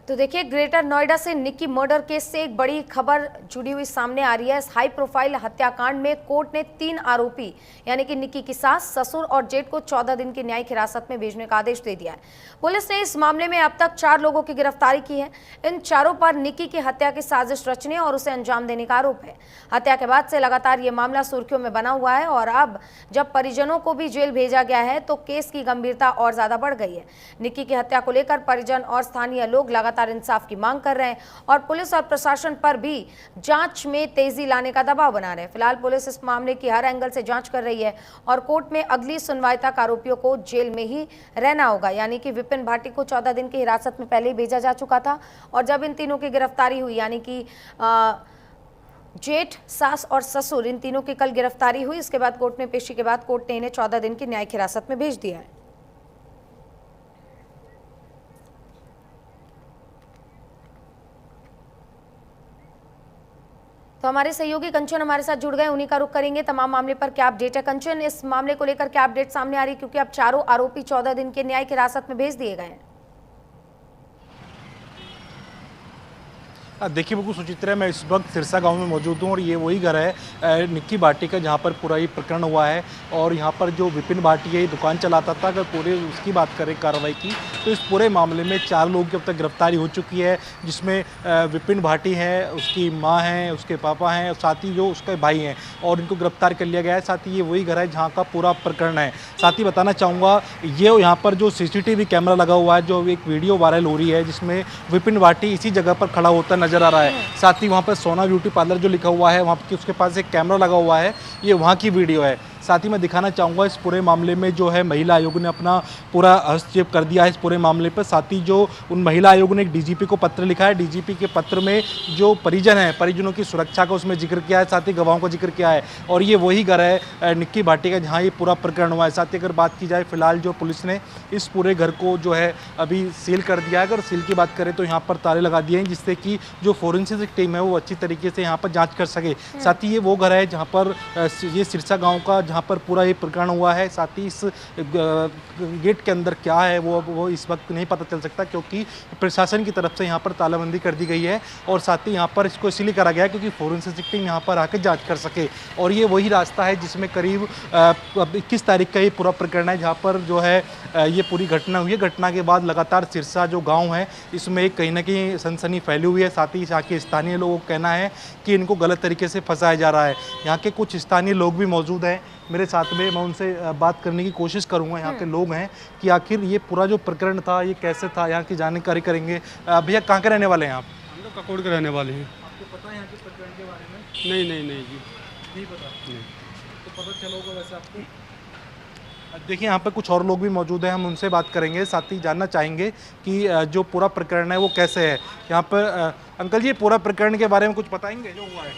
तो देखिए, ग्रेटर नोएडा से निक्की मर्डर केस से एक बड़ी खबर जुड़ी हुई सामने आ रही है। इस हाई प्रोफाइल हत्याकांड में कोर्ट ने 3 आरोपी यानी कि निक्की की सास, ससुर और जेठ को 14 दिन की न्यायिक हिरासत में भेजने का आदेश दे दिया है। पुलिस ने इस मामले में अब तक 4 लोगों की गिरफ्तारी की है। इन चारों पर निक्की की हत्या की साजिश रचने और उसे अंजाम देने का आरोप है। हत्या के बाद से लगातार ये मामला सुर्खियों में बना हुआ है और अब जब परिजनों को भी जेल भेजा गया है तो केस की गंभीरता और ज्यादा बढ़ गई है। निक्की की हत्या को लेकर परिजन और स्थानीय लोग लगातार इंसाफ की मांग कर रहे हैं और पुलिस और प्रशासन पर भी जांच में तेजी लाने का दबाव बना रहे हैं। फिलहाल पुलिस इस मामले की हर एंगल से जांच कर रही है और कोर्ट में अगली सुनवाई तक आरोपियों को जेल में ही रहना होगा। यानी कि विपिन भाटी को 14 दिन की हिरासत में पहले ही भेजा जा चुका था और जब इन तीनों की गिरफ्तारी हुई, यानी कि जेठ, सास और ससुर, इन तीनों की कल गिरफ्तारी हुई। इसके बाद कोर्ट में पेशी के बाद कोर्ट ने इन्हें 14 दिन की न्यायिक हिरासत में भेज दिया है। तो हमारे सहयोगी कंचन हमारे साथ जुड़ गए, उन्हीं का रुख करेंगे। तमाम मामले पर क्या अपडेट है कंचन? इस मामले को लेकर क्या अपडेट सामने आ रही है, क्योंकि अब चारों आरोपी 14 दिन के न्यायिक हिरासत में भेज दिए गए हैं? देखिए बिल्कुल सुचित्रा, मैं इस वक्त सिरसा गांव में मौजूद हूं और ये वही घर है निक्की भाटी का जहां पर पूरा ये प्रकरण हुआ है। और यहां पर जो विपिन भाटी है, ये दुकान चलाता था। अगर पूरे उसकी बात करें कार्रवाई की तो इस पूरे मामले में 4 लोगों की अब तक गिरफ्तारी हो चुकी है, जिसमें विपिन भाटी है, उसकी माँ हैं, उसके पापा हैं और साथ ही जो उसके भाई हैं, और इनको गिरफ्तार कर लिया गया है। साथ ही ये वही घर है जहाँ का पूरा प्रकरण है। साथ ही बताना चाहूँगा, ये यहाँ पर जो CCTV कैमरा लगा हुआ है, जो एक वीडियो वायरल हो रही है जिसमें विपिन भाटी इसी जगह पर खड़ा होता नजर आ रहा है। साथ ही वहाँ पर सोना ब्यूटी पार्लर जो लिखा हुआ है, वहाँ की उसके पास एक कैमरा लगा हुआ है, ये वहाँ की वीडियो है। साथ ही मैं दिखाना चाहूँगा, इस पूरे मामले में जो है महिला आयोग ने अपना पूरा हस्तक्षेप कर दिया है इस पूरे मामले पर। साथ ही जो उन महिला आयोग ने एक DGP को पत्र लिखा है, DGP के पत्र में जो परिजन हैं, परिजनों की सुरक्षा का उसमें जिक्र किया है, साथ ही गवाहों का जिक्र किया है। और ये वही घर है निक्की भाटी का जहाँ ये पूरा प्रकरण हुआ है। साथ ही अगर बात की जाए, फिलहाल जो पुलिस ने इस पूरे घर को जो है अभी सील कर दिया है। अगर सील की बात करें तो यहाँ पर ताले लगा दिए हैं, जिससे कि जो फोरेंसिक टीम है वो अच्छी तरीके से यहाँ पर जाँच कर सके। साथ ही ये वो घर है जहाँ पर ये सिरसा गाँव का जहाँ पर पूरा ये प्रकरण हुआ है। साथ ही इस गेट के अंदर क्या है वो इस वक्त नहीं पता चल सकता, क्योंकि प्रशासन की तरफ से यहाँ पर तालाबंदी कर दी गई है। और साथ ही यहाँ पर इसको इसलिए करा गया है क्योंकि फोरेंसिक टीम यहाँ पर आकर जांच कर सके। और ये वही रास्ता है जिसमें करीब 21 तारीख का ये पूरा प्रकरण है, जहाँ पर जो है ये पूरी घटना हुई है। घटना के बाद लगातार सिरसा जो गाँव है, इसमें कहीं ना कहीं सनसनी फैली हुई है। साथ ही यहाँ के स्थानीय लोगों का कहना है कि इनको गलत तरीके से फंसाया जा रहा है। यहाँ के कुछ स्थानीय लोग भी मौजूद हैं मेरे साथ में, मैं उनसे बात करने की कोशिश करूंगा। यहाँ के लोग हैं कि आखिर ये पूरा जो प्रकरण था ये कैसे था, यहाँ की जानकारी करेंगे। भैया कहाँ के रहने वाले हैं आप? हम लोग ककोड़ के रहने वाले हैं। आपको पता है यहाँ के प्रकरण के बारे में? नहीं जी, नहीं पता। नहीं। तो पता चला होगा वैसे आपको। देखिए यहाँ पर कुछ और लोग भी मौजूद हैं, हम उनसे बात करेंगे। साथ ही जानना चाहेंगे कि जो पूरा प्रकरण है वो कैसे है यहाँ पर। अंकल जी, पूरा प्रकरण के बारे में कुछ बताएंगे जो हुआ है?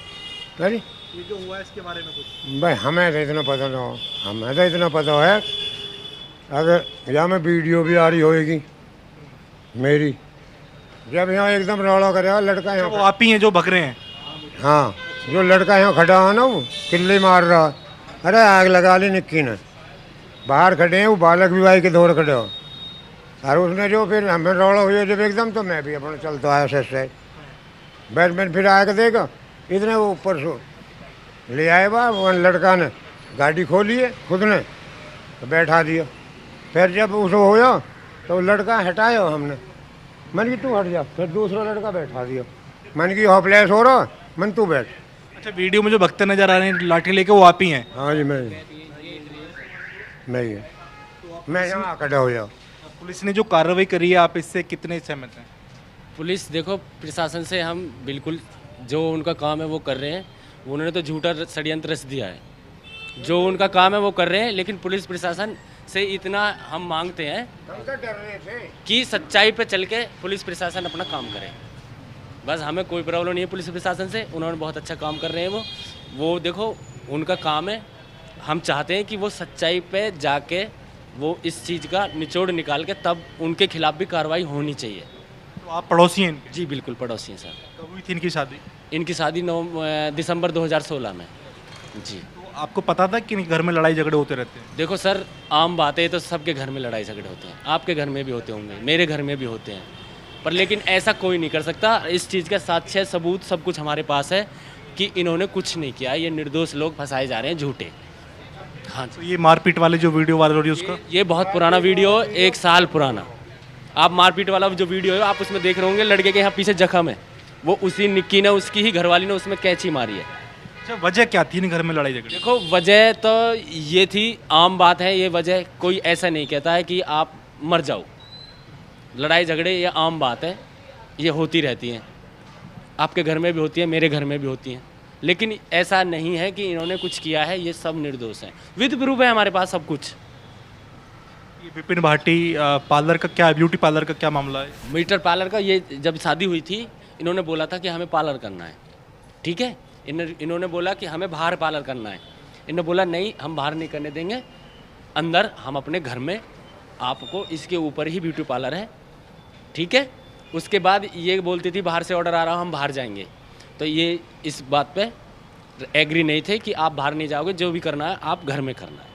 अरे ये जो हुआ है इसके बारे में कुछ? भाई हमें तो इतना पता ना हो, हमें तो इतना पता है अगर यहाँ में वीडियो भी आ रही होएगी मेरी, जब यहाँ एकदम रौला करे लड़का वो यहाँ, आप ही हैं जो भग रहे हैं? हाँ, जो लड़का यहाँ खड़ा है ना वो किल्ले मार रहा, अरे आग लगा ली निक्की ने, बाहर खड़े हैं वो बालक भी भाई के दौड़ खड़े हो। और उसने जो फिर हमें रौला हुआ जब एकदम, तो मैं भी अपना चलता आया से बैटमैन फिर आया देगा, इतने वो ऊपर से ले आए बा, वो लड़का ने गाड़ी खोली है खुद ने, तो बैठा दिया। फिर जब उसको होया तो लड़का हटाया हमने, मन की तू हट जा, फिर दूसरा लड़का बैठा दिया, मन की हॉपलेस हो रहा, मन तू बैठ। अच्छा, वीडियो में जो भगते नजर आ रहे हैं लाठी लेके, वो आप ही हैं? हाँ जी, मैं यहाँ खड़ा हो जाओ। पुलिस ने जो कार्रवाई करी है, आप इससे कितने सहमत हैं? पुलिस देखो, प्रशासन से हम बिल्कुल जो उनका काम है वो कर रहे हैं। उन्होंने तो झूठा षड्यंत्र रच दिया है, जो उनका काम है वो कर रहे हैं। लेकिन पुलिस प्रशासन से इतना हम मांगते हैं कि सच्चाई पे चल के पुलिस प्रशासन अपना काम करे। बस हमें कोई प्रॉब्लम नहीं है पुलिस प्रशासन से, उन्होंने बहुत अच्छा काम कर रहे हैं। वो देखो उनका काम है, हम चाहते हैं कि वो सच्चाई पे जाके वो इस चीज़ का निचोड़ निकाल के तब उनके खिलाफ भी कार्रवाई होनी चाहिए। तो आप पड़ोसी हैं इनके? जी बिल्कुल पड़ोसी हैं सर। कब हुई थी इनकी शादी? इनकी शादी दिसंबर 2016 में। जी। तो आपको पता था कि घर में लड़ाई झगड़े होते रहते हैं? देखो सर, आम बात है, तो सबके घर में लड़ाई झगड़े होते हैं, आपके घर में भी होते होंगे, मेरे घर में भी होते हैं। पर लेकिन ऐसा कोई नहीं कर सकता। इस चीज़ का साक्ष्य सबूत सब कुछ हमारे पास है कि इन्होंने कुछ नहीं किया, ये निर्दोष लोग फंसाए जा रहे हैं झूठे। हाँ तो ये मारपीट वाले जो वीडियो वायरल हो रही है उसका ये बहुत पुराना वीडियो, 1 साल पुराना। आप मारपीट वाला जो वीडियो है आप उसमें देख रहे होंगे, लड़के के यहाँ पीछे जख्म है, वो उसी निक्की ने, उसकी ही घरवाली ने उसमें कैंची मारी है। अच्छा, वजह क्या थी इन घर में लड़ाई झगड़े? देखो वजह तो ये थी, आम बात है ये वजह, कोई ऐसा नहीं कहता है कि आप मर जाओ। लड़ाई झगड़े ये आम बात है, ये होती रहती हैं, आपके घर में भी होती है, मेरे घर में भी होती हैं, लेकिन ऐसा नहीं है कि इन्होंने कुछ किया है। ये सब निर्दोष हैं, विद प्रूफ है हमारे पास सब कुछ। ये विपिन भाटी पार्लर का क्या, ब्यूटी पार्लर का क्या मामला है? मीटर पार्लर का, ये जब शादी हुई थी इन्होंने बोला था कि हमें पार्लर करना है, ठीक है। इन्होंने बोला कि हमें बाहर पार्लर करना है, इन्होंने बोला नहीं हम बाहर नहीं करने देंगे, अंदर हम अपने घर में आपको, इसके ऊपर ही ब्यूटी पार्लर है, ठीक है। उसके बाद ये बोलती थी बाहर से ऑर्डर आ रहा हम बाहर जाएंगे, तो ये इस बात पे एग्री नहीं थे कि आप बाहर नहीं जाओगे, जो भी करना है आप घर में करना है,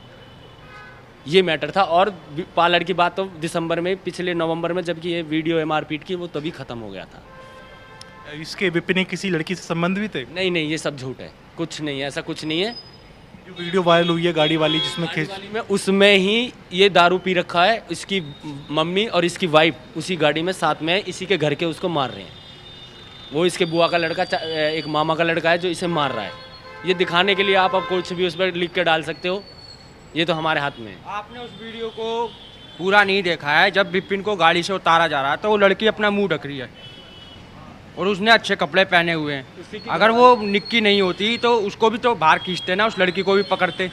ये मैटर था। और पार्लर की बात तो दिसंबर में, पिछले नवंबर में जबकि ये वीडियो है मारपीट की, वो तभी ख़त्म हो गया था। इसके विपिन के किसी लड़की से संबंध भी थे? नहीं नहीं, ये सब झूठ है, कुछ नहीं है, ऐसा कुछ नहीं है। जो वीडियो वायरल हुई है गाड़ी वाली जिसमें गाड़ी में उसमें ही ये दारू पी रखा है, इसकी मम्मी और इसकी वाइफ उसी गाड़ी में साथ में है, इसी के घर के उसको मार रहे हैं। वो इसके बुआ का लड़का, एक मामा का लड़का है जो इसे मार रहा है। ये दिखाने के लिए आप अब कुछ भी उस पर लिख के डाल सकते हो, ये तो हमारे हाथ में है। आपने उस वीडियो को पूरा नहीं देखा है। जब विपिन को गाड़ी से उतारा जा रहा है तो वो लड़की अपना मुंह ढक रही है और उसने अच्छे कपड़े पहने हुए हैं। अगर वो निक्की नहीं होती तो उसको भी तो बाहर खींचते ना, उस लड़की को भी पकड़ते।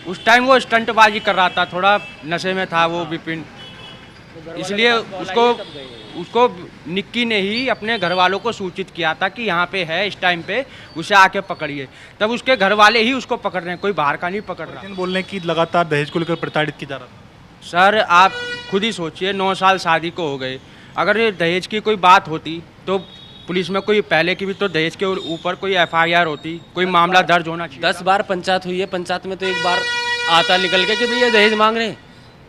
उस टाइम वो स्टंटबाजी कर रहा था, थोड़ा नशे में था वो विपिन, इसलिए उसको निक्की ने ही अपने घर वालों को सूचित किया था कि यहाँ पे है, इस टाइम पे उसे आके पकड़िए। तब उसके घर वाले ही उसको पकड़ रहे हैं, कोई बाहर का नहीं पकड़ रहा। बोल रहे हैं कि लगातार दहेज को लेकर प्रताड़ित किया जा रहा था। सर आप खुद ही सोचिए, 9 साल शादी को हो गए, अगर ये दहेज की कोई बात होती तो पुलिस में कोई पहले की भी तो दहेज के ऊपर कोई FIR होती, कोई मामला दर्ज होना चाहिए। 10 बार पंचायत हुई है, पंचायत में तो एक बार आता निकल के कि भैया दहेज मांग रहे हैं।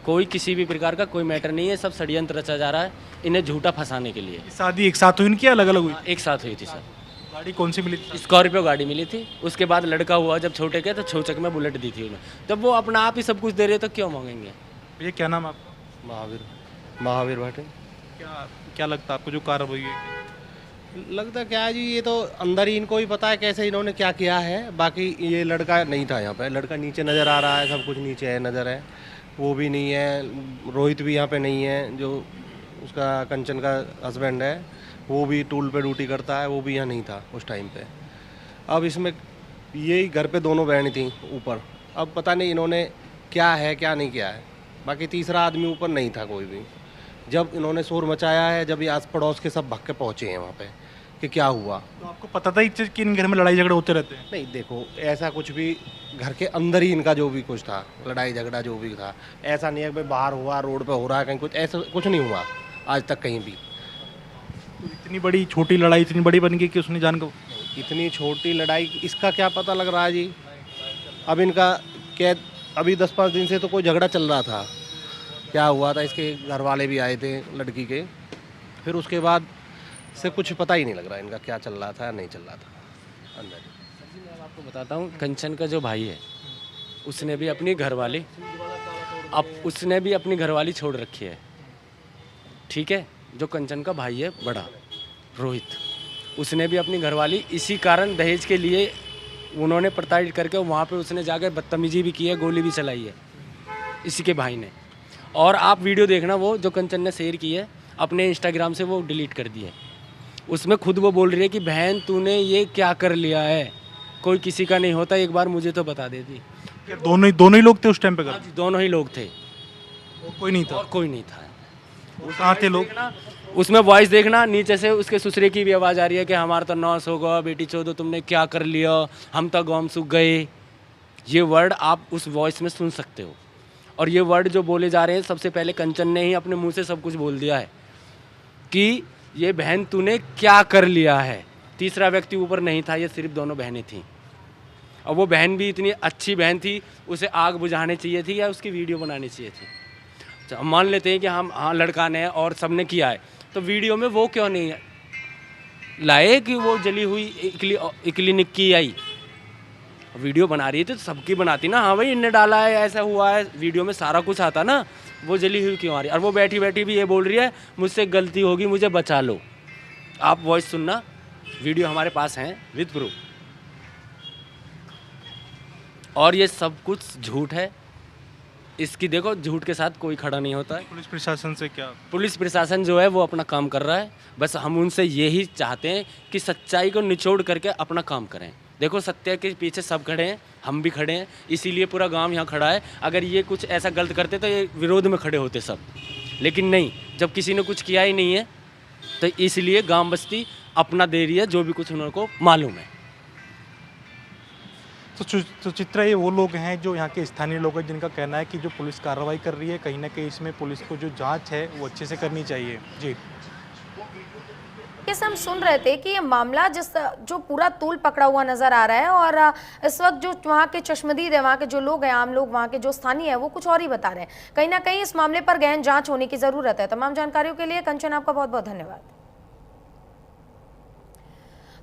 कोई किसी भी प्रकार का कोई मैटर नहीं है, सब षड्यंत्र रचा जा रहा है इन्हें झूठा फंसाने के लिए। शादी एक साथ हुई इनकी, अलग अलग हुई? एक साथ हुई थी सर। गाड़ी कौन सी मिली थी? स्कॉर्पियो गाड़ी मिली थी। उसके बाद लड़का हुआ जब छोटे के, तो छौचक में बुलेट दी थी उन्हें। जब वो अपना आप ही सब कुछ दे रहे तो क्यों मांगेंगे? भैया क्या नाम है आपका? महावीर भाटे। क्या क्या लगता है आपको जो कार्रवाई है? लगता क्या है जी, ये तो अंदर ही इनको ही पता है कैसे इन्होंने क्या किया है। बाकी ये लड़का नहीं था यहाँ पे, लड़का नीचे नज़र आ रहा है, सब कुछ नीचे है, नज़र है, वो भी नहीं है। रोहित भी यहाँ पे नहीं है, जो उसका कंचन का हस्बैंड है, वो भी टूल पे ड्यूटी करता है, वो भी यहाँ नहीं था उस टाइम पे। अब इसमें यही घर पे दोनों बहन थी ऊपर, अब पता नहीं इन्होंने क्या है क्या नहीं किया है। बाकी तीसरा आदमी ऊपर नहीं था कोई भी। जब इन्होंने शोर मचाया है, जब ये आस पड़ोस के सब भाग के पहुँचे हैं वहाँ पे कि क्या हुआ। तो आपको पता था इस चीज़ कि इन घर में लड़ाई झगड़े होते रहते हैं? नहीं देखो, ऐसा कुछ भी घर के अंदर ही इनका जो भी कुछ था, लड़ाई झगड़ा जो भी था, ऐसा नहीं है कि भाई बाहर हुआ, रोड पे हो रहा है कहीं, कुछ ऐसा कुछ नहीं हुआ आज तक कहीं भी। तो इतनी बड़ी छोटी लड़ाई इतनी बड़ी बन गई कि उसने जान को। इतनी छोटी लड़ाई, इसका क्या पता लग रहा है जी। अब इनका क्या, अभी 10-5 दिन से तो कोई झगड़ा चल रहा था, क्या हुआ था, इसके घर वाले भी आए थे लड़की के, फिर उसके बाद से कुछ पता ही नहीं लग रहा इनका क्या चल रहा था नहीं चल रहा था अंदर। मैं आपको बताता हूँ, कंचन का जो भाई है उसने भी अपनी घरवाली, अब उसने भी अपनी घरवाली छोड़ रखी है, ठीक है। जो कंचन का भाई है बड़ा रोहित, उसने भी अपनी घरवाली इसी कारण दहेज के लिए उन्होंने प्रताड़ित करके वहाँ पे उसने जाकर बदतमीजी भी की है, गोली भी चलाई है इसी के भाई ने। और आप वीडियो देखना, वो जो कंचन ने शेयर की है अपने इंस्टाग्राम से, वो डिलीट कर दी है। उसमें खुद वो बोल रही है कि बहन तूने ये क्या कर लिया है, कोई किसी का नहीं होता, एक बार मुझे तो बता देती। क्या दोनों ही लोग थे उस टाइम पे? घर दोनों ही लोग थे, और कोई नहीं था? और कोई नहीं था। वो कहाँ थे लोग? उसमें वॉइस देखना, नीचे से उसके ससुरे की भी आवाज़ आ रही है कि हमारा तो नॉस होगा, बेटी चौदह तुमने क्या कर लिया, हम तो गम सूख गए। ये वर्ड आप उस वॉइस में सुन सकते हो। और ये वर्ड जो बोले जा रहे हैं, सबसे पहले कंचन ने ही अपने मुंह से सब कुछ बोल दिया है कि ये बहन तूने क्या कर लिया है। तीसरा व्यक्ति ऊपर नहीं था, ये सिर्फ दोनों बहनें थीं। और वो बहन भी इतनी अच्छी बहन थी, उसे आग बुझानी चाहिए थी या उसकी वीडियो बनानी चाहिए थी। हम मान लेते हैं कि हाँ लड़का ने और सब ने किया है, तो वीडियो में वो क्यों नहीं लाए कि वो जली हुई इकली निक्की आई। वीडियो बना रही थी तो सबकी बनाती ना, हाँ भाई इनने डाला है, ऐसा हुआ है, वीडियो में सारा कुछ आता ना, वो जली हुई क्यों आ रही। और वो बैठी बैठी भी ये बोल रही है मुझसे गलती होगी मुझे बचा लो। आप वॉइस सुनना, वीडियो हमारे पास हैं विद प्रूफ। और ये सब कुछ झूठ है, इसकी देखो झूठ के साथ कोई खड़ा नहीं होता है। पुलिस प्रशासन से क्या? पुलिस प्रशासन जो है वो अपना काम कर रहा है, बस हम उनसे यही चाहते हैं कि सच्चाई को निचोड़ करके अपना काम करें। देखो सत्य के पीछे सब खड़े हैं, हम भी खड़े हैं, इसीलिए पूरा गांव यहाँ खड़ा है। अगर ये कुछ ऐसा गलत करते तो ये विरोध में खड़े होते सब, लेकिन नहीं, जब किसी ने कुछ किया ही नहीं है तो इसलिए गांव बस्ती अपना दे रही है जो भी कुछ उनको मालूम है। तो चित्रा, ये वो लोग हैं जो यहाँ के स्थानीय लोग हैं जिनका कहना है कि जो पुलिस कार्रवाई कर रही है कहीं ना कहीं इसमें पुलिस को जो जांच है वो अच्छे से करनी चाहिए। जी, जैसे हम सुन रहे थे कि ये मामला जो पूरा तूल पकड़ा हुआ नजर आ रहा है, और इस वक्त जो वहाँ के चश्मदीद है, वहाँ के जो लोग हैं, आम लोग, वहाँ के जो स्थानीय है, वो कुछ और ही बता रहे हैं। कहीं ना कहीं इस मामले पर गहन जांच होने की जरूरत है। तमाम जानकारियों के लिए कंचन आपका बहुत बहुत धन्यवाद।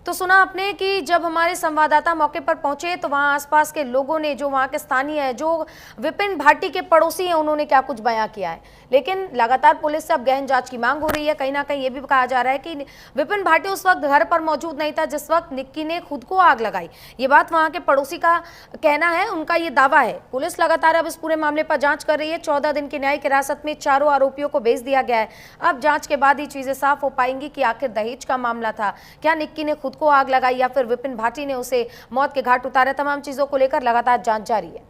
तो सुना आपने कि जब हमारे संवाददाता मौके पर पहुंचे तो वहां आसपास के लोगों ने, जो वहां के स्थानीय है, जो विपिन भाटी के पड़ोसी हैं, उन्होंने क्या कुछ बयां किया है। लेकिन लगातार पुलिस से अब गहन जांच की मांग हो रही है। कहीं ना कहीं ये भी कहा जा रहा है कि विपिन भाटी उस वक्त घर पर मौजूद नहीं था जिस वक्त निक्की ने खुद को आग लगाई। ये बात वहां के पड़ोसी का कहना है, उनका ये दावा है। पुलिस लगातार अब इस पूरे मामले पर जांच कर रही है। 14 दिन की न्यायिक हिरासत में चारों आरोपियों को भेज दिया गया है। अब जांच के बाद ही चीजें साफ हो पाएंगी कि आखिर दहेज का मामला था, क्या निक्की ने खुद को आग लगाई या फिर विपिन भाटी ने उसे मौत के घाट उतारा। तमाम चीजों को लेकर लगातार जांच जारी है।